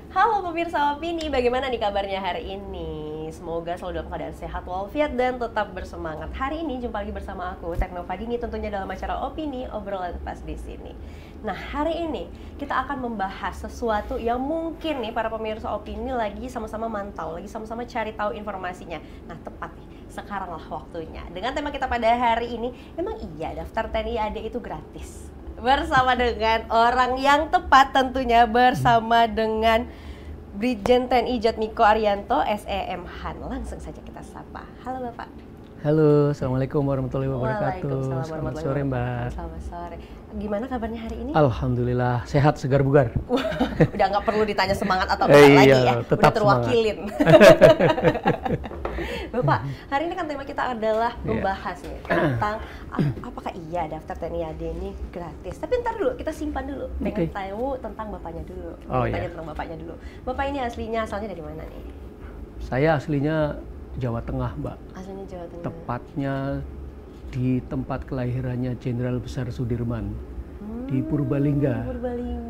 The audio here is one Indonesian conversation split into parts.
Halo pemirsa Opini, bagaimana nih kabarnya hari ini? Semoga selalu dalam keadaan sehat walafiat dan tetap bersemangat. Hari ini jumpa lagi bersama aku, Tekno Fadini, tentunya dalam acara Opini, obrolan pas di sini. Nah, hari ini kita akan membahas sesuatu yang mungkin nih para pemirsa Opini lagi sama-sama mantau, lagi sama-sama cari tahu informasinya. Nah, tepat nih, sekaranglah waktunya. Dengan tema kita pada hari ini, emang iya daftar TNI AD itu gratis? Bersama dengan orang yang tepat tentunya, bersama dengan Brigjen TNI Jatmiko Arianto, SEM Han. Langsung saja kita sapa. Halo Bapak. Halo, Assalamualaikum warahmatullahi wabarakatuh. Waalaikumsalam Selamat warahmatullahi sore Mbak. wabarakatuh. Selamat sore. Gimana kabarnya hari ini? Alhamdulillah, sehat segar bugar. Udah nggak perlu ditanya semangat atau enggak lagi ya, udah terwakilin. Bapak, hari ini kan tema kita adalah membahas nih tentang apakah iya daftar TNI AD ini gratis. Tapi ntar dulu, kita simpan dulu. Pengen tahu tentang bapaknya dulu. Tanya tentang bapaknya dulu. Bapak ini asalnya dari mana nih? Saya aslinya Jawa Tengah, Mbak. Aslinya Jawa Tengah. Tepatnya di tempat kelahirannya Jenderal Besar Sudirman di Purbalingga,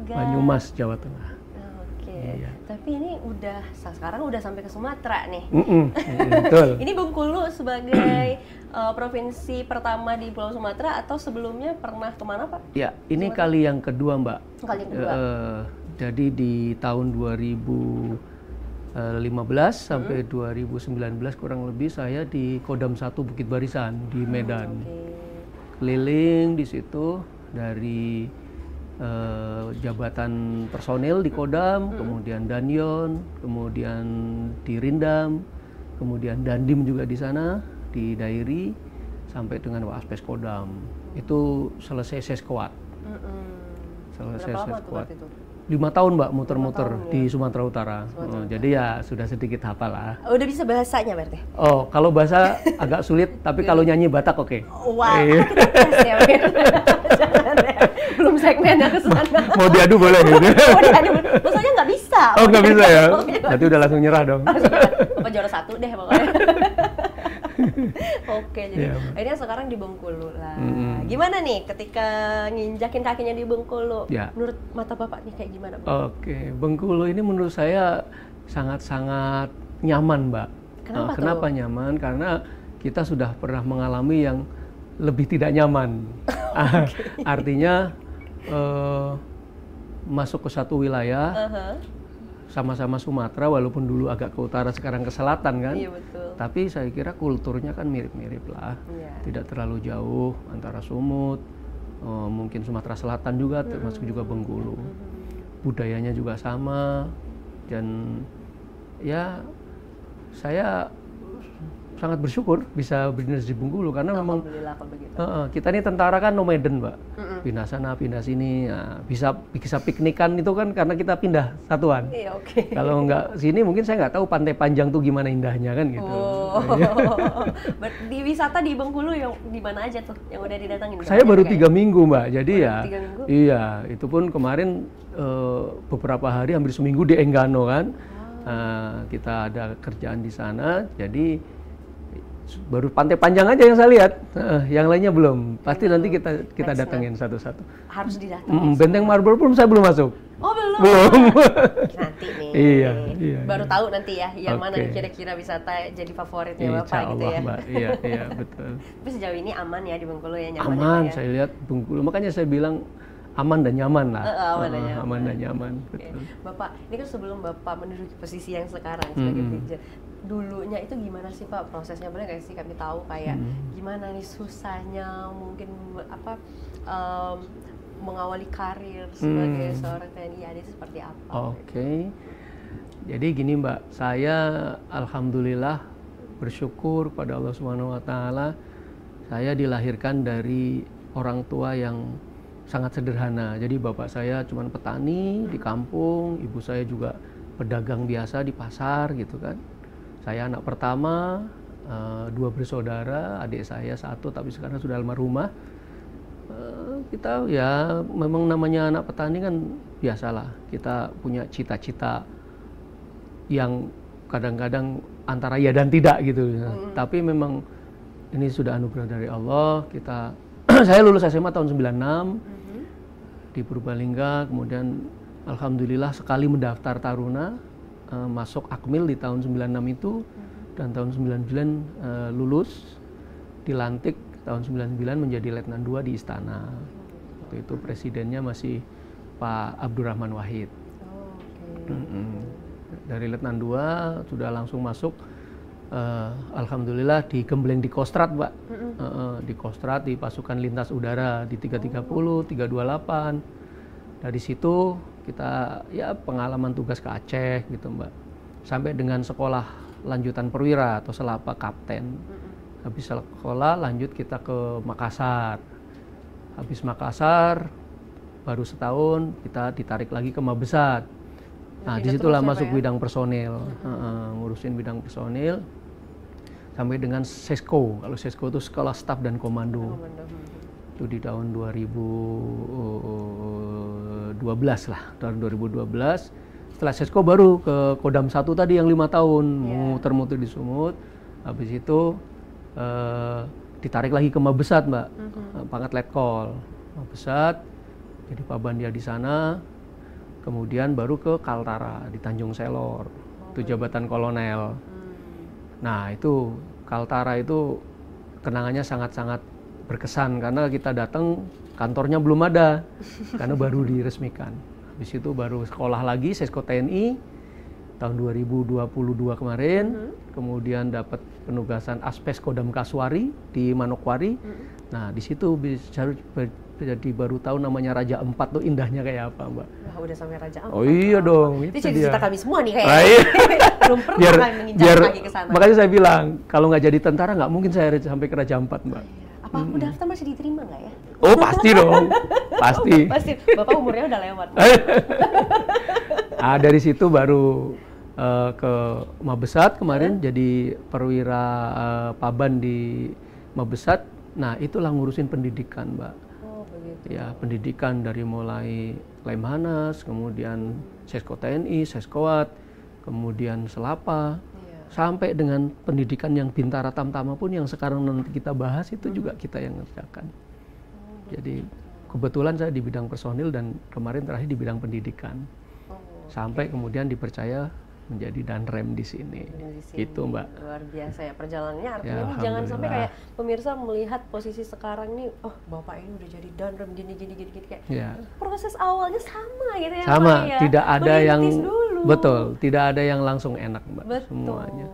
Banyumas, Jawa Tengah. Oke. Iya. Tapi ini sekarang udah sampai ke Sumatera nih. Betul. Ini Bengkulu sebagai provinsi pertama di Pulau Sumatera atau sebelumnya pernah kemana Pak? Ya, ini Sumatera? Kali yang kedua Mbak. Kali yang kedua. Jadi di tahun 2015 sampai 2019 kurang lebih saya di Kodam 1 Bukit Barisan di Medan. Keliling di situ dari jabatan personil di Kodam, kemudian Danyon, kemudian di Rindam, kemudian Dandim juga di sana, di Dairi, sampai dengan Waspes Kodam. Itu selesai Seskuat. Selesai Seskuat. 5 tahun Mbak muter-muter di Sumatera Utara. Jadi ya sudah sedikit hafal lah. Udah bisa bahasanya berarti? Oh, kalau bahasa agak sulit, tapi kalau nyanyi Batak oke. Wah, kita tes ya. Jangan ya. Belum segmennya ke sana. Mau diadu boleh gitu. Mau diadu, maksudnya nggak bisa. Oh, nggak bisa ya? Berarti udah langsung nyerah dong. Apa juara 1 deh pokoknya. Oke, jadi akhirnya sekarang di Bengkulu lah. Gimana nih ketika nginjakin kakinya di Bengkulu? Ya. Menurut mata Bapak nih kayak gimana, Bang? Oke, Bengkulu ini menurut saya sangat-sangat nyaman, Mbak. Kenapa nyaman? Karena kita sudah pernah mengalami yang lebih tidak nyaman. Artinya masuk ke satu wilayah, sama-sama Sumatera, walaupun dulu agak ke utara, sekarang ke selatan kan. Iya, betul. Tapi saya kira kulturnya kan mirip-mirip lah. Tidak terlalu jauh antara Sumut, mungkin Sumatera Selatan juga, termasuk juga Bengkulu. Budayanya juga sama, dan ya saya sangat bersyukur bisa berdinas di Bengkulu karena memang kita ini tentara kan nomaden Mbak, pindah sana pindah sini, bisa piknikan itu kan karena kita pindah satuan. Iya, Kalau nggak sini mungkin saya nggak tahu Pantai Panjang tuh gimana indahnya kan gitu. Di wisata di Bengkulu yang di mana aja tuh yang udah didatangin? Saya baru 3 minggu Mbak, jadi ya 3 minggu? Iya, itu pun kemarin beberapa hari hampir seminggu di Enggano kan. Kita ada kerjaan di sana, jadi baru Pantai Panjang aja yang saya lihat, yang lainnya belum. Pasti nanti kita datengin satu-satu. Harus didatengin. Benteng Marble pun saya belum masuk. Oh belum. Nanti nih. Iya. Baru tahu nanti ya, yang mana kira-kira wisata jadi favoritnya Bapak gitu ya. Mbak. Iya betul. Tapi sejauh ini aman ya di Bengkulu ya, nyaman. Aman, ya? Saya lihat Bengkulu. Makanya saya bilang aman dan nyaman lah. Aman dan nyaman. Betul. Bapak, ini kan sebelum Bapak menduduki posisi yang sekarang sebagai Brigjen, dulunya itu gimana sih Pak prosesnya? Boleh nggak sih kami tahu kayak gimana nih susahnya mungkin mengawali karir sebagai seorang TNI AD itu seperti apa? Jadi gini Mbak, saya alhamdulillah bersyukur pada Allah Subhanahu Wa Taala, saya dilahirkan dari orang tua yang sangat sederhana. Jadi bapak saya cuma petani di kampung, ibu saya juga pedagang biasa di pasar gitu kan. Saya anak pertama, 2 bersaudara, adik saya 1 tapi sekarang sudah almarhumah. Kita ya memang namanya anak petani kan biasalah, kita punya cita-cita yang kadang-kadang antara ya dan tidak gitu. Tapi memang ini sudah anugerah dari Allah. Saya lulus SMA tahun 96 di Purbalingga, kemudian alhamdulillah sekali mendaftar taruna, masuk Akmil di tahun 96 itu, dan tahun 99 lulus, dilantik tahun 99 menjadi Letnan 2 di Istana. Waktu itu presidennya masih Pak Abdurrahman Wahid. Dari Letnan 2 sudah langsung masuk, alhamdulillah di Gembleng di Kostrad, Mbak. Di Kostrad, di pasukan lintas udara di 330, 328. Dari situ kita ya pengalaman tugas ke Aceh gitu, Mbak. Sampai dengan sekolah lanjutan perwira atau selapa kapten. Habis sekolah lanjut kita ke Makassar. Habis Makassar baru setahun kita ditarik lagi ke Mabesat. Nah, disitulah masuk bidang personil, ngurusin bidang personil sampai dengan Sesko. Kalau Sesko itu sekolah staf dan komando. Itu di tahun 2012 lah, tahun 2012. Setelah Sesko baru ke Kodam 1 tadi yang 5 tahun, muter-muter di Sumut. Habis itu ditarik lagi ke Mabesat, Mbak, pangkat letkol. Mabesat, jadi Pabandia di sana. Kemudian baru ke Kaltara di Tanjung Selor, itu jabatan kolonel. Nah itu Kaltara itu kenangannya sangat-sangat berkesan karena kita datang kantornya belum ada, karena baru diresmikan. Habis itu baru sekolah lagi Sesko TNI tahun 2022 kemarin, kemudian dapat penugasan Aspes Kodam Kaswari di Manokwari. Nah di situ bisa jadi baru tahu namanya Raja Ampat tuh indahnya kayak apa, Mbak. Wah, udah sampai Raja Ampat. Oh iya dong, itu cita-cita kami semua nih kayaknya. Belum pernah kami menginjak kaki ke sana. Makanya saya bilang, kalau nggak jadi tentara nggak mungkin saya sampai ke Raja Ampat, Mbak. Apa aku daftar masih diterima nggak ya? Oh pasti dong, pasti. Pasti, Bapak umurnya udah lewat. Dari situ baru ke Mabesat kemarin, jadi perwira Paban di Mabesat. Nah itulah ngurusin pendidikan, Mbak. Ya, pendidikan dari mulai Lemhanas, kemudian Sesko TNI, Seskoat, kemudian Selapa, sampai dengan pendidikan yang Bintara Tamtama pun yang sekarang nanti kita bahas itu juga kita yang ngerjakan. Jadi kebetulan saya di bidang personil dan kemarin terakhir di bidang pendidikan. Sampai kemudian dipercaya menjadi Danrem di sini. Itu, Mbak. Luar biasa ya perjalanannya. Artinya ya, jangan sampai kayak pemirsa melihat posisi sekarang nih, oh Bapak ini udah jadi Danrem gini kayak. Ya. Proses awalnya sama gitu ya. Sama, ya? tidak ada yang dulu. Betul, tidak ada yang langsung enak, Mbak. Betul.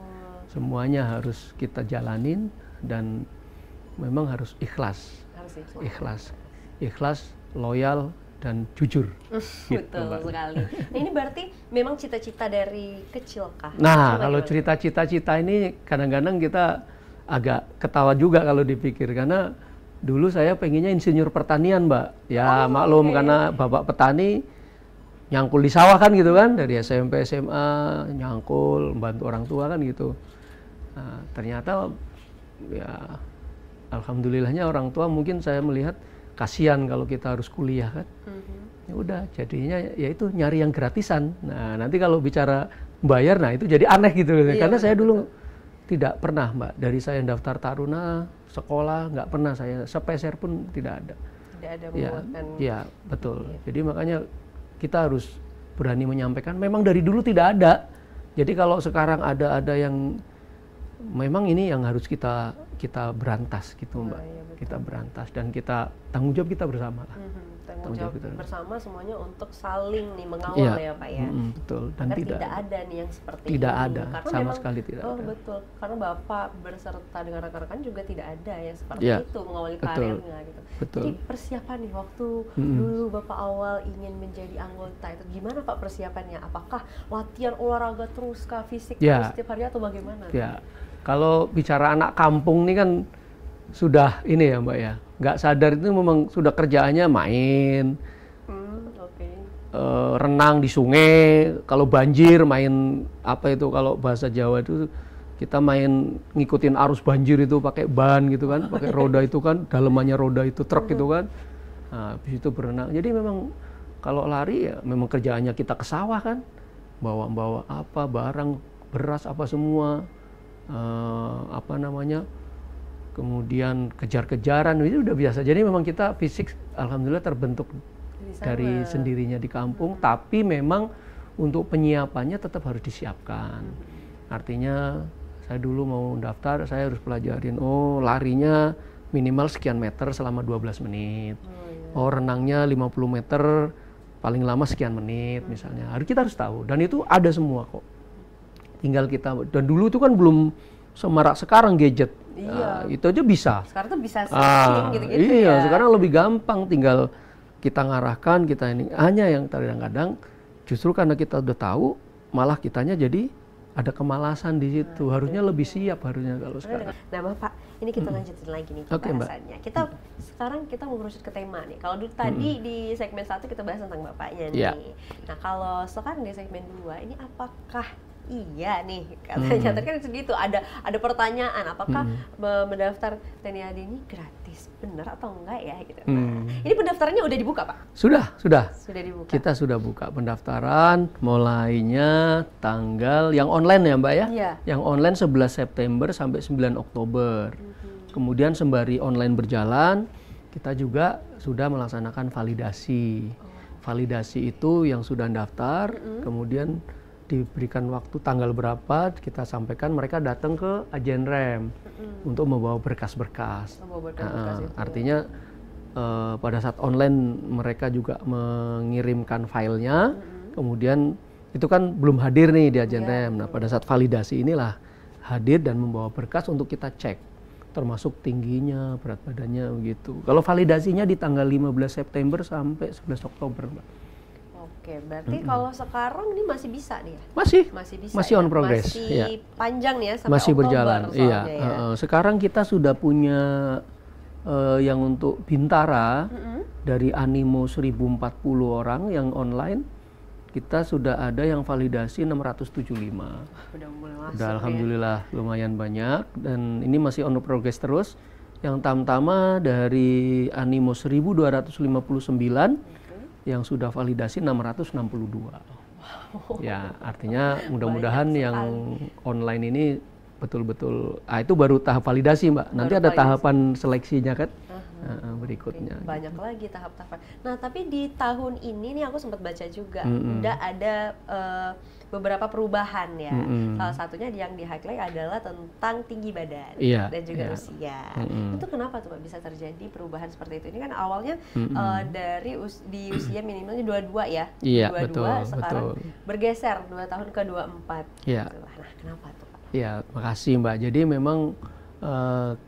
Semuanya harus kita jalanin dan memang harus ikhlas. Ikhlas, loyal dan jujur. Gitu, betul sekali. Nah ini berarti memang cita-cita dari kecil kah? Nah kalau cerita cita-cita ini kadang-kadang kita agak ketawa juga kalau dipikir, karena dulu saya pengennya insinyur pertanian, Mbak. Ya maklum karena bapak petani, nyangkul di sawah kan gitu kan, dari SMP SMA nyangkul bantu orang tua kan gitu. Nah, ternyata ya alhamdulillahnya orang tua mungkin saya melihat kasihan kalau kita harus kuliah kan. Ya udah jadinya ya itu nyari yang gratisan. Nah nanti kalau bicara bayar, nah itu jadi aneh gitu. Iya, karena saya dulu tidak pernah, Mbak, dari saya daftar taruna sekolah nggak pernah saya sepeser pun tidak ada. Tidak ada membuatkan. Ya betul. Jadi makanya kita harus berani menyampaikan memang dari dulu tidak ada. Jadi kalau sekarang ada yang memang ini yang harus kita berantas gitu, Mbak. Iya, kita berantas dan kita tanggung jawab kita bersama lah. Tanggung jawab bersama semuanya untuk saling nih mengawal ya Pak ya. Betul. Dan tidak ada nih yang seperti tidak ini. Ada karena sama memang, sekali tidak ada. Betul. Karena Bapak berserta dengan rekan-rekan juga tidak ada yang seperti itu mengawali karirnya gitu. Betul. Jadi persiapan nih waktu dulu Bapak awal ingin menjadi anggota itu gimana Pak persiapannya? Apakah latihan olahraga terus kah, fisik terus setiap hari atau bagaimana? Ya. Kalau bicara anak kampung nih kan sudah ini ya, Mbak ya, nggak sadar itu memang sudah kerjaannya main, renang di sungai, kalau banjir main apa itu, kalau bahasa Jawa itu kita main ngikutin arus banjir itu pakai ban gitu kan, pakai roda itu kan, dalemannya roda itu truk gitu kan, nah, habis itu berenang. Jadi memang kalau lari ya memang kerjaannya kita ke sawah kan, bawa apa barang beras apa semua. Kemudian kejar-kejaran itu udah biasa. Jadi memang kita fisik alhamdulillah terbentuk dari sendirinya di kampung, tapi memang untuk penyiapannya tetap harus disiapkan. Artinya saya dulu mau daftar, saya harus pelajarin, oh larinya minimal sekian meter selama 12 menit. Oh renangnya 50 meter paling lama sekian menit misalnya. Kita harus tahu, dan itu ada semua kok. Tinggal kita, dan dulu itu kan belum semarak sekarang gadget. Nah, itu aja bisa. Sekarang tuh bisa searching gitu-gitu iya, sekarang lebih gampang, tinggal kita ngarahkan, kita ini. Hanya yang kadang-kadang justru karena kita udah tahu, malah kitanya jadi ada kemalasan di situ. Harusnya lebih siap harusnya kalau sekarang. Nah, Bapak, ini kita lanjutin lagi nih pembahasannya. Sekarang kita mengerucut ke tema nih. Kalau dulu tadi di segmen 1 kita bahas tentang Bapaknya nih. Nah, kalau sekarang di segmen 2 ini apakah iya nih katanya tadi kan segitu ada pertanyaan, apakah mendaftar TNI AD ini gratis bener atau enggak ya gitu. Nah, ini pendaftarannya udah dibuka, Pak? Sudah Dibuka. Kita sudah buka pendaftaran mulainya tanggal yang online ya Mbak ya. Yang online 11 September sampai 9 Oktober. Kemudian sembari online berjalan, kita juga sudah melaksanakan validasi. Validasi itu yang sudah daftar, kemudian diberikan waktu tanggal berapa, kita sampaikan, mereka datang ke Ajen Rem untuk membawa berkas-berkas. Artinya pada saat online mereka juga mengirimkan filenya, kemudian itu kan belum hadir nih di Ajen Rem. Nah, pada saat validasi inilah hadir dan membawa berkas untuk kita cek, termasuk tingginya, berat badannya begitu. Kalau validasinya di tanggal 15 September sampai 11 Oktober, Mbak. Oke, berarti kalau sekarang ini masih bisa nih ya? Masih on progress. Masih panjang nih ya sampai masih Oktober berjalan. Iya. Ya. Sekarang kita sudah punya yang untuk Bintara dari Animo 1040 orang yang online, kita sudah ada yang validasi 675. Udah alhamdulillah lumayan banyak, dan ini masih on progress terus. Yang Tamtama dari Animo 1259 yang sudah validasi 662. Ya, artinya mudah-mudahan yang online ini betul-betul, itu baru tahap validasi Mbak. Nanti ada tahapan seleksinya kan berikutnya. Banyak lagi tahap-tahapan. Nah, tapi di tahun ini nih aku sempat baca juga, udah ada beberapa perubahan ya. Salah satunya yang di highlight adalah tentang tinggi badan dan juga usia. Itu kenapa tuh Pak bisa terjadi perubahan seperti itu? Ini kan awalnya dari di usia minimalnya 22 ya. Iya, 22 sekarang betul. Bergeser 2 tahun ke 24. Iya. Gitu. Nah, kenapa tuh Pak? Iya, makasih Mbak. Jadi memang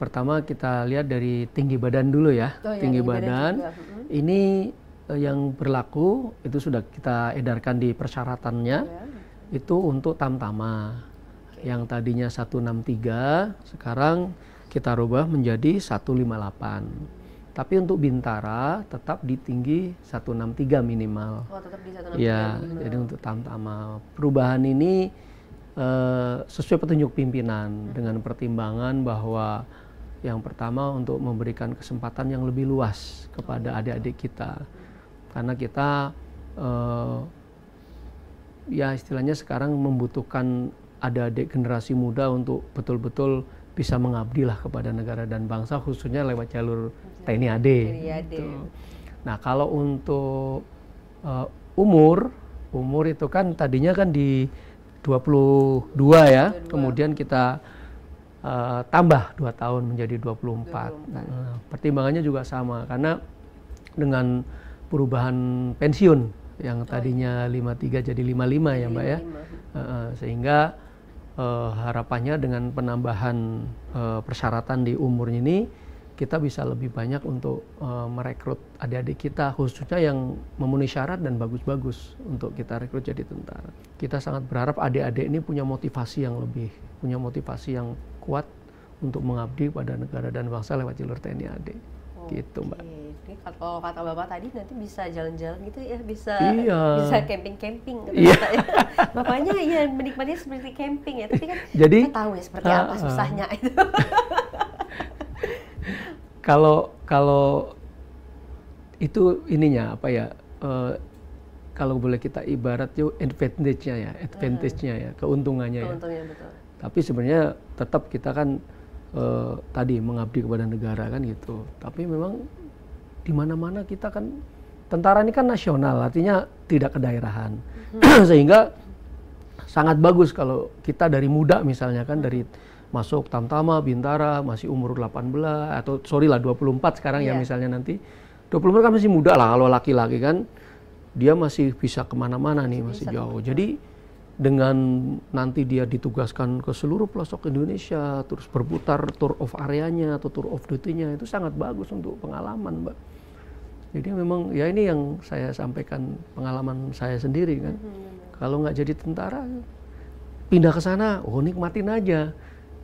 pertama kita lihat dari tinggi badan dulu ya. Tinggi badan. Ini yang berlaku itu sudah kita edarkan di persyaratannya. Itu untuk Tamtama. Yang tadinya 163, sekarang kita rubah menjadi 158. Tapi untuk Bintara tetap di tinggi 163 minimal. Oh, tetap di 163 ya, minimal. Jadi untuk Tamtama. Perubahan ini sesuai petunjuk pimpinan dengan pertimbangan bahwa yang pertama untuk memberikan kesempatan yang lebih luas kepada adik-adik kita. Karena kita ya istilahnya sekarang membutuhkan adik-adik generasi muda untuk betul-betul bisa mengabdi lah kepada negara dan bangsa, khususnya lewat jalur TNI AD. Gitu. Nah, kalau untuk umur itu kan tadinya kan di 22 ya, 22. Kemudian kita tambah 2 tahun menjadi 24. Pertimbangannya juga sama, karena dengan perubahan pensiun yang tadinya 53 jadi 55 ya Mbak ya. Sehingga harapannya dengan penambahan persyaratan di umur ini, kita bisa lebih banyak untuk merekrut adik-adik kita, khususnya yang memenuhi syarat dan bagus-bagus untuk kita rekrut jadi tentara. Kita sangat berharap adik-adik ini punya motivasi yang lebih, punya motivasi yang kuat untuk mengabdi pada negara dan bangsa lewat jalur TNI AD. Gitu Mbak. Ini kalau kata Bapak tadi nanti bisa jalan-jalan gitu ya, bisa camping-camping gitu ya. Bapaknya ya menikmatinya seperti camping ya, tapi kan jadi, kita tahu ya seperti apa susahnya itu. Kalau itu ininya apa ya, kalau boleh kita ibarat yuk advantage-nya ya, keuntungannya ya. Betul. Tapi sebenarnya tetap kita kan tadi mengabdi kepada negara kan gitu. Tapi memang di mana-mana kita kan tentara ini kan nasional, artinya tidak kedaerahan. Sehingga sangat bagus kalau kita dari muda misalnya kan, dari masuk Tamtama, Bintara, masih umur 18, atau sorry lah 24 sekarang ya misalnya nanti. 24 kan masih muda lah kalau laki-laki kan. Dia masih bisa kemana-mana nih, masih jauh. Jadi dengan nanti dia ditugaskan ke seluruh pelosok Indonesia, terus berputar tour of areanya atau tour of duty-nya, itu sangat bagus untuk pengalaman, Mbak. Jadi memang ya ini yang saya sampaikan, pengalaman saya sendiri kan. Kalau nggak jadi tentara, pindah ke sana, oh nikmatin aja.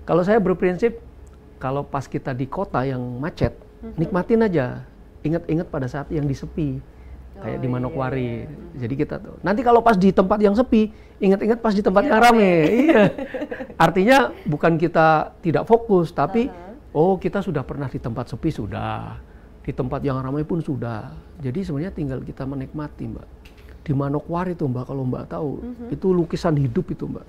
Kalau saya berprinsip, kalau pas kita di kota yang macet, nikmatin aja. Ingat-ingat pada saat yang disepi. Kayak di Manokwari. Jadi kita tuh. Nanti kalau pas di tempat yang sepi, ingat-ingat pas di tempat yang rame. Iya. Artinya bukan kita tidak fokus, tapi oh kita sudah pernah di tempat sepi sudah. Di tempat yang ramai pun sudah. Jadi sebenarnya tinggal kita menikmati, Mbak. Di Manokwari tuh, Mbak, kalau Mbak tahu, itu lukisan hidup itu, Mbak.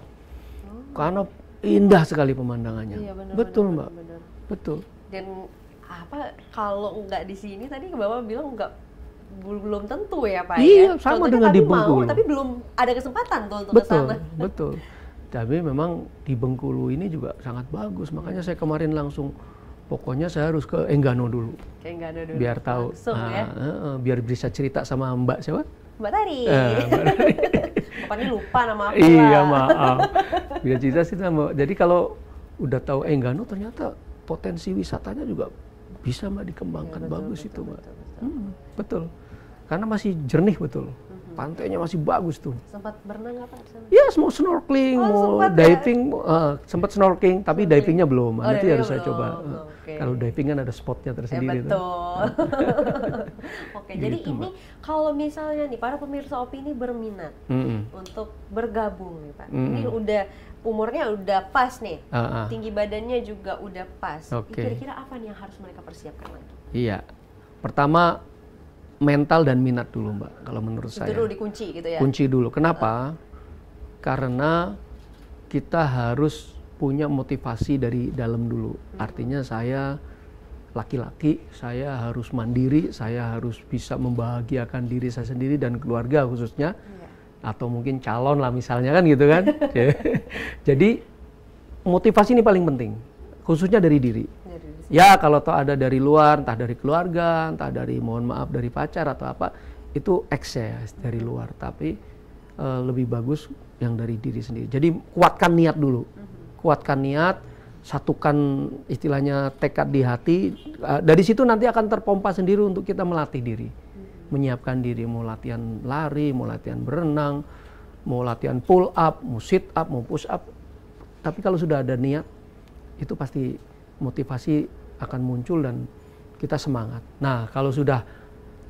Karena indah sekali pemandangannya. Iya, benar, betul, benar, Mbak. benar. Betul. Dan apa kalau nggak di sini tadi Bapak bilang belum tentu ya Pak iya, ya. sama Contohnya dengan di Bengkulu. tapi belum ada kesempatan tuh untuk Betul, kesana. betul. Tapi memang di Bengkulu ini juga sangat bagus. Makanya saya kemarin langsung, pokoknya saya harus ke Enggano dulu. Kayak nggak ada dulu. Biar tahu. Langsung, ya. Biar bisa cerita sama Mbak siapa? Mbak Tari. Bapak ini lupa nama aku Iya, lah. maaf. Biar cerita sih sama. Jadi kalau udah tahu Enggano, ternyata potensi wisatanya juga bisa, Mbak, dikembangkan. Ya, betul, bagus betul, itu, Mbak. Betul. Betul. Karena masih jernih, betul. Pantainya masih bagus tuh. Sempat berenang nggak Pak di sana? Ya, mau snorkeling, mau sempat ya? diving, sempat snorkeling, tapi divingnya belum. Nanti divingnya harus saya belum. coba. Oke. Kalau diving kan ada spotnya tersendiri. tuh. Betul. Oke, jadi Gitu, ini Mbak. kalau misalnya nih para pemirsa opini berminat untuk bergabung nih Pak. Ini udah umurnya udah pas nih, tinggi badannya juga udah pas. Oke. Kira-kira apa nih yang harus mereka persiapkan lagi? Iya. Pertama, mental dan minat dulu, Mbak, kalau menurut Itu saya. dulu dikunci gitu ya? Kunci dulu. Kenapa? Karena kita harus punya motivasi dari dalam dulu. Artinya saya laki-laki, saya harus mandiri, saya harus bisa membahagiakan diri saya sendiri dan keluarga khususnya. Atau mungkin calon lah misalnya kan gitu kan. Jadi motivasi ini paling penting, khususnya dari diri. Ya kalau toh ada dari luar, entah dari keluarga, entah dari mohon maaf dari pacar atau apa, itu X ya dari luar. Tapi lebih bagus yang dari diri sendiri. Jadi kuatkan niat dulu, kuatkan niat, satukan istilahnya tekad di hati. Dari situ nanti akan terpompa sendiri untuk kita melatih diri, menyiapkan diri, mau latihan lari, mau latihan berenang, mau latihan pull up, mau sit up, mau push up. Tapi kalau sudah ada niat, itu pasti motivasi akan muncul dan kita semangat. Nah, kalau sudah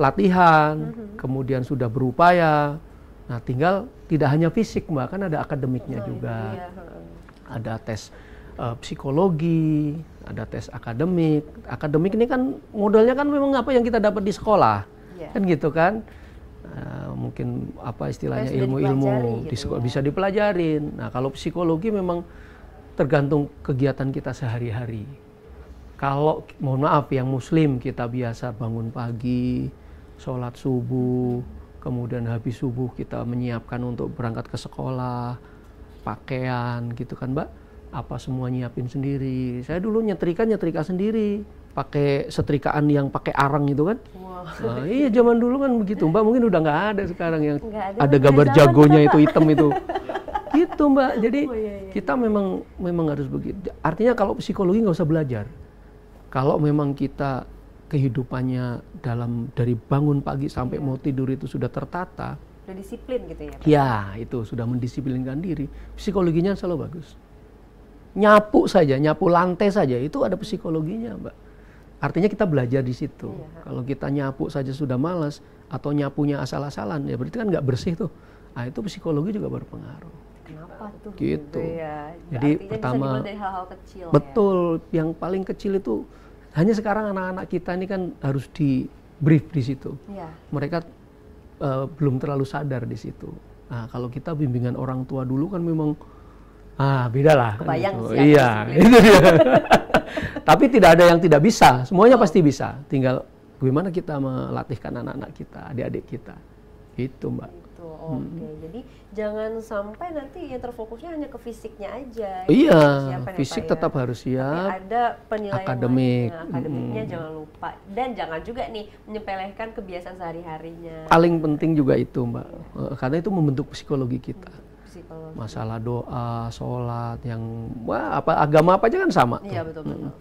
latihan, kemudian sudah berupaya, nah tinggal tidak hanya fisik, Mbak, kan ada akademiknya juga. Ada tes psikologi, ada tes akademik. Akademik ini kan modelnya kan memang apa yang kita dapat di sekolah. Kan gitu kan. Mungkin apa istilahnya ilmu-ilmu di sekolah bisa dipelajarin. Nah, kalau psikologi memang tergantung kegiatan kita sehari-hari. Kalau mohon maaf yang muslim kita biasa bangun pagi, sholat subuh, kemudian habis subuh kita menyiapkan untuk berangkat ke sekolah, pakaian gitu kan, Mbak. Apa semua nyiapin sendiri. Saya dulu nyetrika sendiri, pakai setrikaan yang pakai arang itu kan. Nah, iya zaman dulu kan begitu, Mbak. Mungkin udah nggak ada sekarang yang ada gambar jagonya itu hitam itu. Gitu, Mbak. Jadi kita memang harus begitu. Artinya kalau psikologi nggak usah belajar. Kalau memang kita kehidupannya dari bangun pagi sampai mau tidur itu sudah tertata. Sudah disiplin gitu ya, Pak? Ya, itu sudah mendisiplinkan diri. Psikologinya selalu bagus. Nyapu saja, nyapu lantai saja itu ada psikologinya, Mbak. Artinya kita belajar di situ. Kalau kita nyapu saja sudah malas atau nyapunya asal-asalan, ya berarti kan nggak bersih tuh. Nah, itu psikologi juga berpengaruh. Kenapa tuh? Gitu. Ya. Jadi artinya pertama, bisa dari hal-hal kecil. betul. Yang paling kecil itu hanya sekarang anak-anak kita ini kan harus di brief di situ. Mereka belum terlalu sadar di situ. Nah, kalau kita bimbingan orang tua dulu kan memang beda lah. Kebayang gitu. sih. Iya, itu dia. Tapi tidak ada yang tidak bisa, semuanya pasti bisa. Tinggal bagaimana kita melatihkan anak-anak kita, adik-adik kita. Itu Mbak. Itu oke. Jadi jangan sampai nanti yang terfokusnya hanya ke fisiknya aja. Iya, fisik tetap harus siap. Tapi ada penilaian akademiknya jangan lupa, dan jangan juga nih menyepelekan kebiasaan sehari-harinya. Paling penting juga itu Mbak, karena itu membentuk psikologi kita. Masalah doa, sholat, yang agama apa aja kan sama. Iya betul.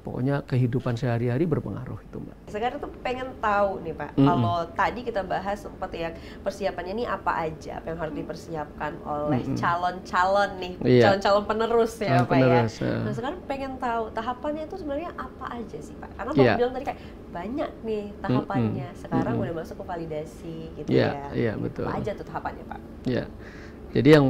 Pokoknya kehidupan sehari-hari berpengaruh itu Mbak. Sekarang tuh pengen tahu nih Pak, kalau tadi kita bahas sempat ya persiapannya nih apa aja yang harus dipersiapkan oleh calon-calon nih, calon-calon penerus ya Pak ya. Nah sekarang pengen tahu tahapannya itu sebenarnya apa aja sih Pak? Karena Bapak bilang tadi kayak banyak nih tahapannya. Sekarang udah masuk ke validasi gitu ya. Iya betul. Apa aja tuh tahapannya Pak? Iya. Jadi yang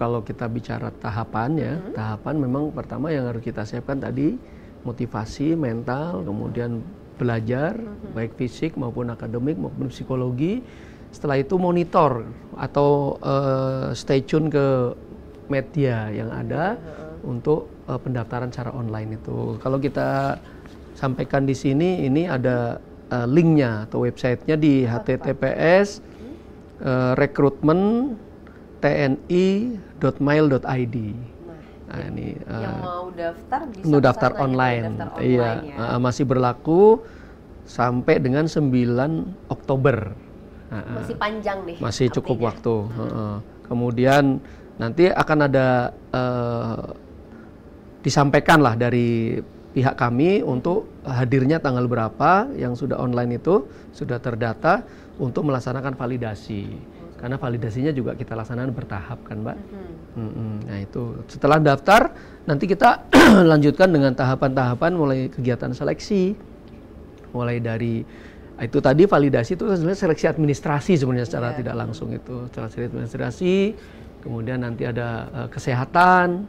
kalau kita bicara tahapannya, tahapan memang pertama yang harus kita siapkan tadi motivasi mental, kemudian belajar baik fisik maupun akademik maupun psikologi. Setelah itu monitor atau stay tune ke media yang ada untuk pendaftaran secara online itu. Kalau kita sampaikan di sini, ini ada linknya atau websitenya di https recruitment.tni.mail.id. Nah, ini yang mau daftar bisa daftar online. Iya, ya? Masih berlaku sampai dengan 9 Oktober. Masih panjang nih. Masih cukup waktu. Kemudian nanti akan ada disampaikan lah dari pihak kami untuk hadirnya tanggal berapa, yang sudah online itu sudah terdata untuk melaksanakan validasi. Karena validasinya juga kita laksanakan bertahap kan Mbak. Nah itu setelah daftar nanti kita lanjutkan dengan tahapan-tahapan mulai kegiatan seleksi. Mulai dari itu tadi validasi itu sebenarnya seleksi administrasi sebenarnya secara tidak langsung itu. Seleksi administrasi, kemudian nanti ada kesehatan,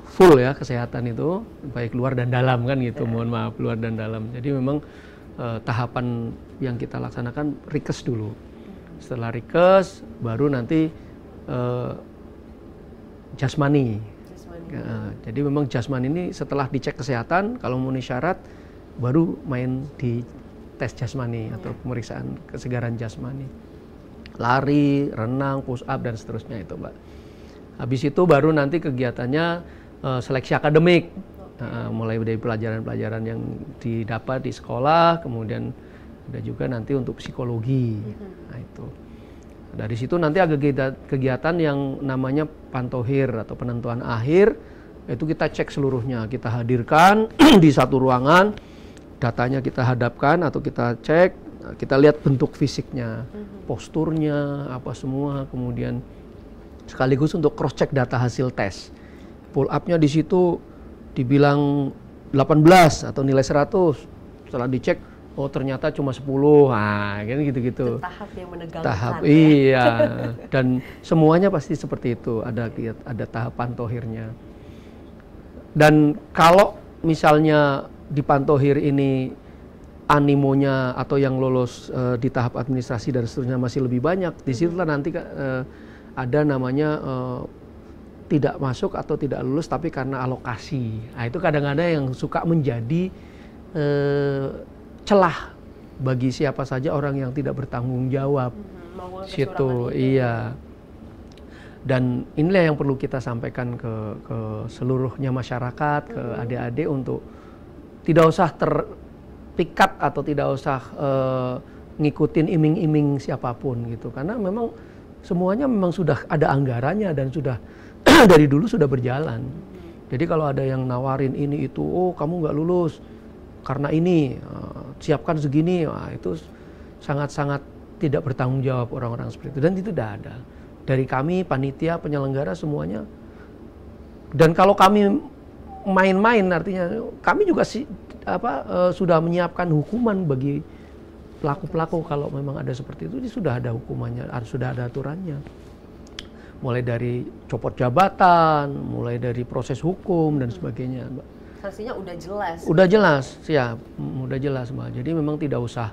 full ya kesehatan itu, baik luar dan dalam kan gitu, mohon maaf luar dan dalam. Jadi memang tahapan yang kita laksanakan rikes dulu. Setelah rikes baru nanti jasmani. Jadi memang jasmani ini setelah dicek kesehatan, kalau memenuhi syarat baru main di tes jasmani atau pemeriksaan kesegaran jasmani. Lari, renang, push up dan seterusnya itu Mbak. Habis itu baru nanti kegiatannya seleksi akademik. Mulai dari pelajaran-pelajaran yang didapat di sekolah, kemudian ada juga nanti untuk psikologi. Nah itu. Dari situ nanti ada kegiatan yang namanya pantohir atau penentuan akhir. Itu kita cek seluruhnya, kita hadirkan di satu ruangan, datanya kita hadapkan atau kita cek, kita lihat bentuk fisiknya, posturnya, apa semua, kemudian sekaligus untuk cross check data hasil tes. Pull up-nya di situ dibilang 18 atau nilai 100. Setelah dicek, oh ternyata cuma 10. Nah, kan gitu-gitu. Itu tahap yang menegangkan. Tahap iya. Dan semuanya pasti seperti itu, ada tahap pantohirnya. Dan kalau misalnya di pantohir ini animonya atau yang lolos di tahap administrasi dan seterusnya masih lebih banyak, di situlah nanti ada namanya tidak masuk atau tidak lulus tapi karena alokasi. Nah itu kadang-kadang yang suka menjadi celah bagi siapa saja orang yang tidak bertanggung jawab. Situ iya. Dan inilah yang perlu kita sampaikan ke seluruhnya masyarakat, ke adik-adik untuk tidak usah terpikat atau tidak usah ngikutin iming-iming siapapun gitu. Karena memang semuanya memang sudah ada anggarannya dan sudah dari dulu sudah berjalan. Jadi kalau ada yang nawarin ini itu, oh kamu nggak lulus karena ini, siapkan segini, wah, itu sangat-sangat tidak bertanggung jawab orang-orang seperti itu. Dan itu tidak ada. Dari kami, panitia, penyelenggara semuanya. Dan kalau kami main-main artinya kami juga sudah menyiapkan hukuman bagi pelaku-pelaku kalau memang ada seperti itu, sudah ada hukumannya, sudah ada aturannya. Mulai dari copot jabatan, mulai dari proses hukum dan sebagainya, Mbak. Sanksinya udah jelas. Udah jelas, siap. Udah jelas, Mbak. Jadi memang tidak usah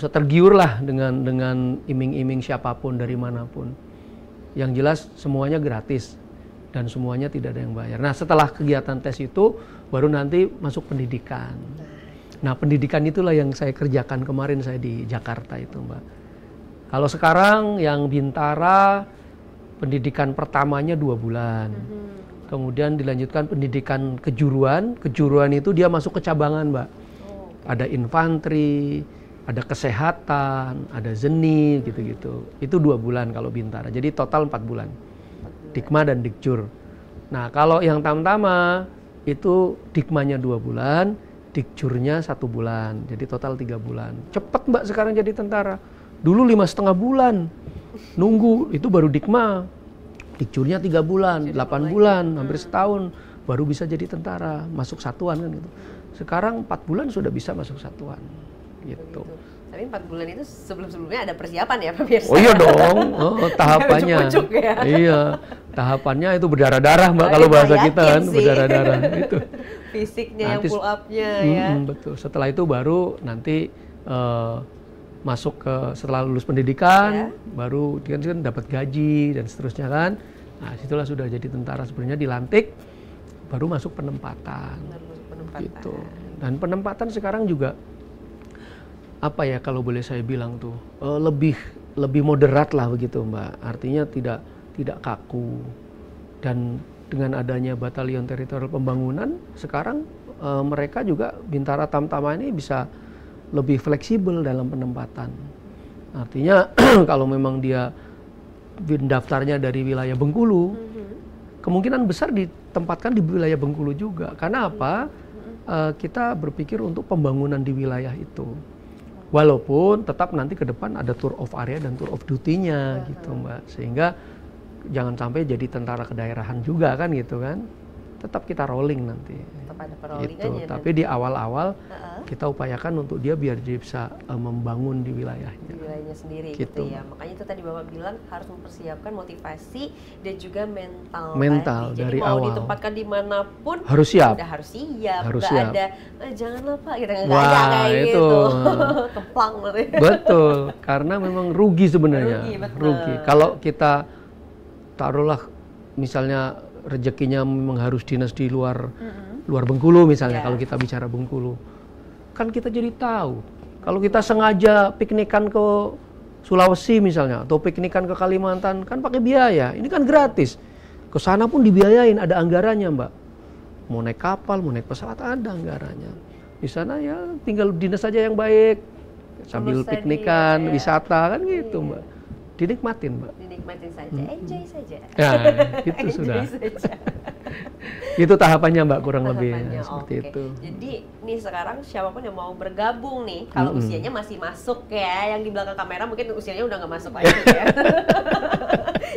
tergiur lah dengan iming-iming siapapun dari manapun. Yang jelas semuanya gratis dan semuanya tidak ada yang bayar. Nah setelah kegiatan tes itu baru nanti masuk pendidikan. Nah, pendidikan itulah yang saya kerjakan kemarin saya di Jakarta itu, Mbak. Kalau sekarang yang Bintara, pendidikan pertamanya 2 bulan. Kemudian dilanjutkan pendidikan kejuruan. Kejuruan itu dia masuk ke cabangan, Mbak. Ada infanteri, ada kesehatan, ada seni, gitu-gitu. Itu 2 bulan kalau Bintara. Jadi total 4 bulan. Dikma dan Dikjur. Nah, kalau yang Tamtama itu Dikmanya 2 bulan, Dikjurnya 1 bulan. Jadi total 3 bulan. Cepet, Mbak, sekarang jadi tentara. Dulu 5,5 bulan. Nunggu, itu baru Dikma. Dikjurnya 3 bulan, 8 bulan, hampir setahun. Baru bisa jadi tentara, masuk satuan kan gitu. Sekarang 4 bulan sudah bisa masuk satuan. Gitu. Tapi 4 bulan itu sebelum-sebelumnya ada persiapan ya Pak Mirsa? Oh iya dong, tahapannya. Ujuk-ujuk ya. Iya, tahapannya itu berdarah-darah, Mbak, kalau bahasa kita kan, berdarah-darah itu. Fisiknya nanti, yang pull up-nya ya. Betul, setelah itu baru nanti masuk ke, setelah lulus pendidikan, baru dia kan dapat gaji dan seterusnya kan. Nah, situlah sudah jadi tentara sebenarnya, dilantik, baru masuk penempatan. Gitu. Dan penempatan sekarang juga apa ya, kalau boleh saya bilang tuh lebih moderat lah begitu, Mbak. Artinya tidak kaku. Dan dengan adanya Batalion Teritorial Pembangunan sekarang mereka juga Bintara Tamtama ini bisa lebih fleksibel dalam penempatan. Artinya kalau memang dia daftarnya dari wilayah Bengkulu, kemungkinan besar ditempatkan di wilayah Bengkulu juga. Karena apa? Kita berpikir untuk pembangunan di wilayah itu. Walaupun tetap nanti ke depan ada tour of area dan tour of duty-nya gitu, Mbak. Sehingga jangan sampai jadi tentara kedaerahan juga kan gitu kan. Tetap kita rolling nanti. Tetap ada perollingannya. Gitu. Tapi di awal-awal kita upayakan untuk dia biar dia bisa membangun di wilayahnya. Di wilayahnya sendiri gitu ya. Makanya itu tadi Bapak bilang harus mempersiapkan motivasi dan juga mental. Tadi. Jadi dari mau awal ditempatkan dimanapun harus siap. Udah harus siap. Harus nggak siap. ada janganlah Pak kita nggak Wah, ada kayak itu. gitu. Kemplang berarti. Betul, karena memang rugi sebenarnya. Rugi. Kalau kita taruhlah misalnya rezekinya memang harus dinas di luar Bengkulu misalnya, kalau kita bicara Bengkulu, kan kita jadi tahu. Kalau kita sengaja piknikan ke Sulawesi misalnya, atau piknikan ke Kalimantan, kan pakai biaya. Ini kan gratis. Ke sana pun dibiayain, ada anggarannya, Mbak. Mau naik kapal, mau naik pesawat, ada anggarannya. Di sana ya tinggal dinas saja yang baik, sambil piknikan, wisata kan gitu, Mbak. Dinikmatin, Mbak. Dinikmatin saja, enjoy saja. Ya, itu enjoy sudah. Saja. Itu tahapannya, Mbak, kurang lebih ya, seperti itu. Jadi nih sekarang siapapun yang mau bergabung nih, kalau usianya masih masuk ya, yang di belakang kamera mungkin usianya udah nggak masuk lagi ya.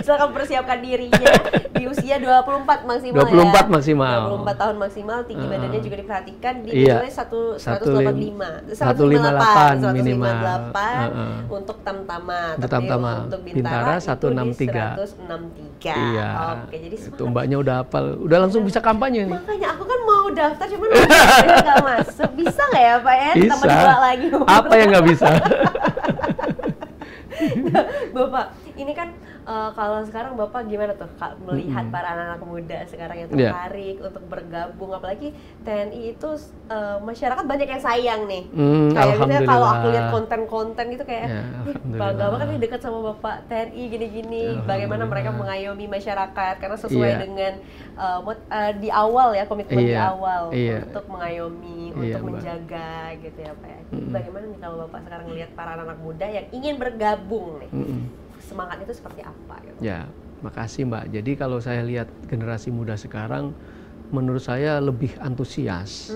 Silakan persiapkan dirinya di usia 24 maksimal 24 maksimal. 24 tahun maksimal, tinggi badannya juga diperhatikan di nilai 158 minimal. Untuk Tamtama. Untuk Tamtama. Untuk Bintara 163. 163. Iya. Oke, jadi itu Mbaknya udah hafal, udah langsung bisa kampanye nih. Makanya aku kan mau daftar cuman nggak masuk. Bisa nggak ya Pak ya? Bisa. Tambah 2 lagi. Apa yang nggak bisa? Bapak, ini kan kalau sekarang Bapak gimana tuh melihat para anak-anak muda sekarang yang tertarik untuk bergabung, apalagi TNI itu masyarakat banyak yang sayang nih. Kayak misalnya kalau aku lihat konten-konten gitu kayak bangga banget nih dekat sama Bapak TNI gini-gini, bagaimana mereka mengayomi masyarakat karena sesuai dengan di awal ya, komitmen di awal untuk mengayomi, untuk menjaga gitu ya Pak ya. Bagaimana nih kalau Bapak sekarang melihat para anak muda yang ingin bergabung nih? Semangat itu seperti apa? Gitu? Ya, makasih Mbak. Jadi kalau saya lihat generasi muda sekarang, menurut saya lebih antusias.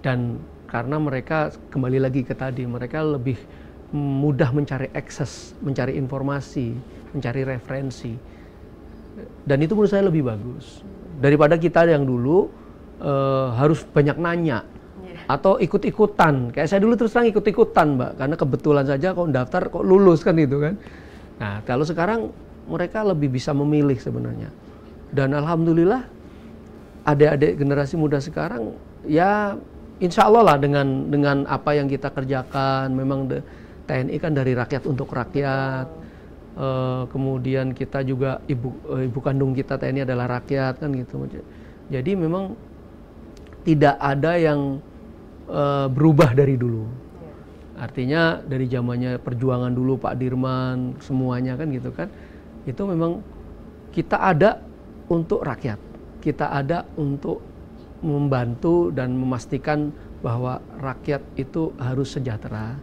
Dan karena mereka, kembali lagi ke tadi, mereka lebih mudah mencari akses, mencari informasi, mencari referensi. Dan itu menurut saya lebih bagus. Daripada kita yang dulu harus banyak nanya. Atau ikut-ikutan. Kayak saya dulu terus terang ikut-ikutan, Mbak. Karena kebetulan saja kok daftar, kok lulus kan itu kan. Nah, kalau sekarang mereka lebih bisa memilih sebenarnya. Dan alhamdulillah adik-adik generasi muda sekarang ya insya Allah lah dengan apa yang kita kerjakan. Memang TNI kan dari rakyat untuk rakyat. Kemudian kita juga ibu kandung kita TNI adalah rakyat kan gitu. Jadi memang tidak ada yang berubah dari dulu. Artinya dari zamannya perjuangan dulu Pak Dirman semuanya kan gitu kan, itu memang kita ada untuk rakyat, kita ada untuk membantu dan memastikan bahwa rakyat itu harus sejahtera.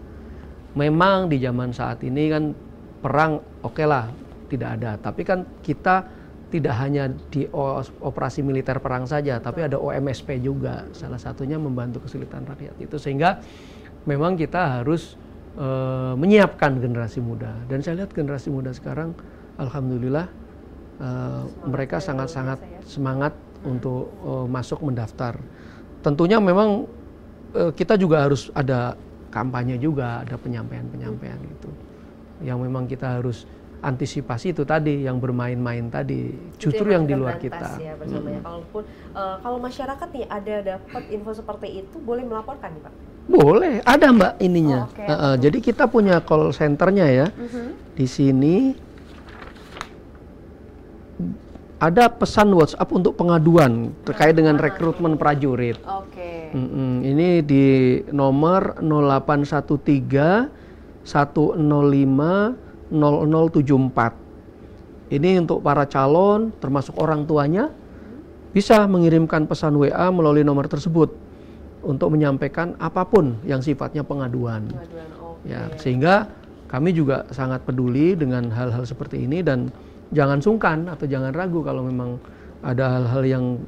Memang di zaman saat ini kan perang oke lah tidak ada, tapi kan kita tidak hanya di operasi militer perang saja, tapi ada OMSP juga, salah satunya membantu kesulitan rakyat itu, sehingga memang kita harus menyiapkan generasi muda. Dan saya lihat generasi muda sekarang alhamdulillah mereka sangat-sangat semangat untuk masuk mendaftar. Tentunya memang kita juga harus ada kampanye juga, ada penyampaian-penyampaian gitu. Yang memang kita harus antisipasi itu tadi, yang bermain-main tadi, justru yang di luar kita. Ya, kalau masyarakat nih ada dapat info seperti itu, boleh melaporkan nih Pak? Boleh, ada Mbak ininya. Jadi kita punya call centernya ya. Di sini ada pesan WhatsApp untuk pengaduan terkait dengan rekrutmen prajurit. Ini di nomor 0813 105 0074. Ini untuk para calon termasuk orang tuanya bisa mengirimkan pesan WA melalui nomor tersebut untuk menyampaikan apapun yang sifatnya pengaduan. Ya, sehingga kami juga sangat peduli dengan hal-hal seperti ini, dan jangan sungkan atau jangan ragu kalau memang ada hal-hal yang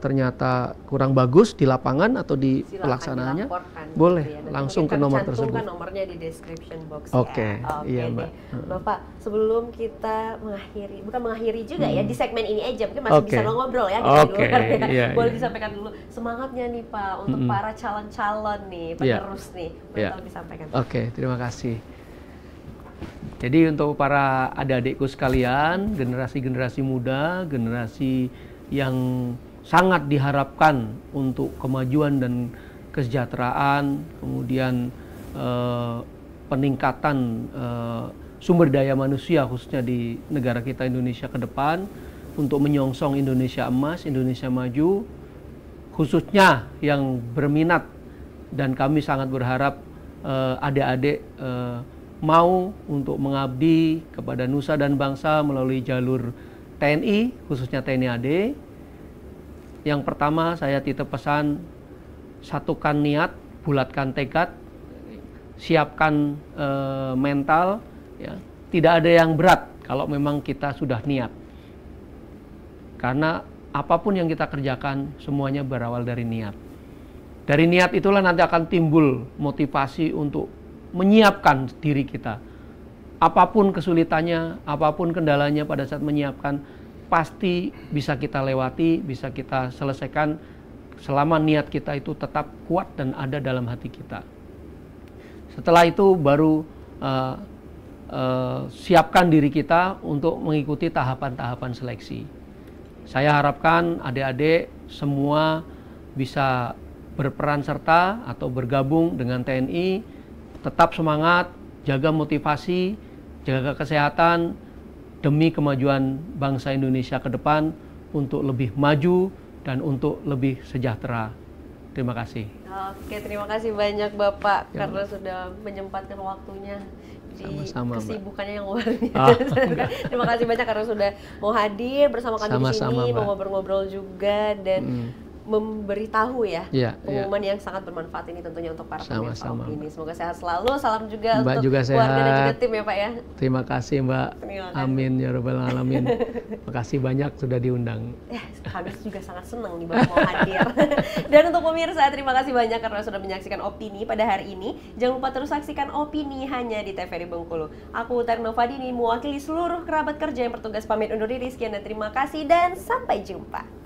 ternyata kurang bagus di lapangan atau di pelaksanaannya, boleh gitu ya. Langsung ke nomor tersebut. Nomornya di description box. Iya Mbak. Bapak, sebelum kita mengakhiri, bukan mengakhiri juga ya di segmen ini aja, mungkin masih bisa ngobrol ya di luar ya. Boleh disampaikan dulu semangatnya nih Pak untuk para calon-calon nih penerus nih, boleh disampaikan. Terima kasih. Jadi untuk para adik-adikku sekalian, generasi-generasi muda, generasi yang sangat diharapkan untuk kemajuan dan kesejahteraan, kemudian peningkatan sumber daya manusia khususnya di negara kita Indonesia ke depan untuk menyongsong Indonesia emas, Indonesia maju, khususnya yang berminat, dan kami sangat berharap adik-adik mau untuk mengabdi kepada nusa dan bangsa melalui jalur TNI, khususnya TNI AD. Yang pertama saya titip pesan, satukan niat, bulatkan tekad, siapkan mental, ya. Tidak ada yang berat kalau memang kita sudah niat. Karena apapun yang kita kerjakan semuanya berawal dari niat. Dari niat itulah nanti akan timbul motivasi untuk menyiapkan diri kita. Apapun kesulitannya, apapun kendalanya pada saat menyiapkan, pasti bisa kita lewati, bisa kita selesaikan selama niat kita itu tetap kuat dan ada dalam hati kita. Setelah itu baru siapkan diri kita untuk mengikuti tahapan-tahapan seleksi. Saya harapkan adik-adik semua bisa berperan serta atau bergabung dengan TNI, tetap semangat, jaga motivasi, jaga kesehatan, demi kemajuan bangsa Indonesia ke depan untuk lebih maju dan untuk lebih sejahtera. Terima kasih. Terima kasih banyak Bapak karena sudah menyempatkan waktunya di kesibukannya yang luar biasa. Terima kasih banyak karena sudah mau hadir bersama kami di sini, mau ngobrol-ngobrol juga dan memberitahu pengumuman yang sangat bermanfaat ini tentunya untuk para pemirsa ini. Semoga sehat selalu. Salam juga Mbak untuk juga keluarga dan juga sehat. tim ya Pak ya. Terima kasih Mbak. Amin ya rabbal alamin. Makasih banyak sudah diundang. Kami juga sangat senang nih Bapak mau hadir. Dan untuk pemirsa, terima kasih banyak karena sudah menyaksikan Opini pada hari ini. Jangan lupa terus saksikan Opini hanya di TVRI Bengkulu. Aku Terno Fadini mewakili seluruh kerabat kerja yang bertugas pamit undur diri. Sekian dan terima kasih dan sampai jumpa.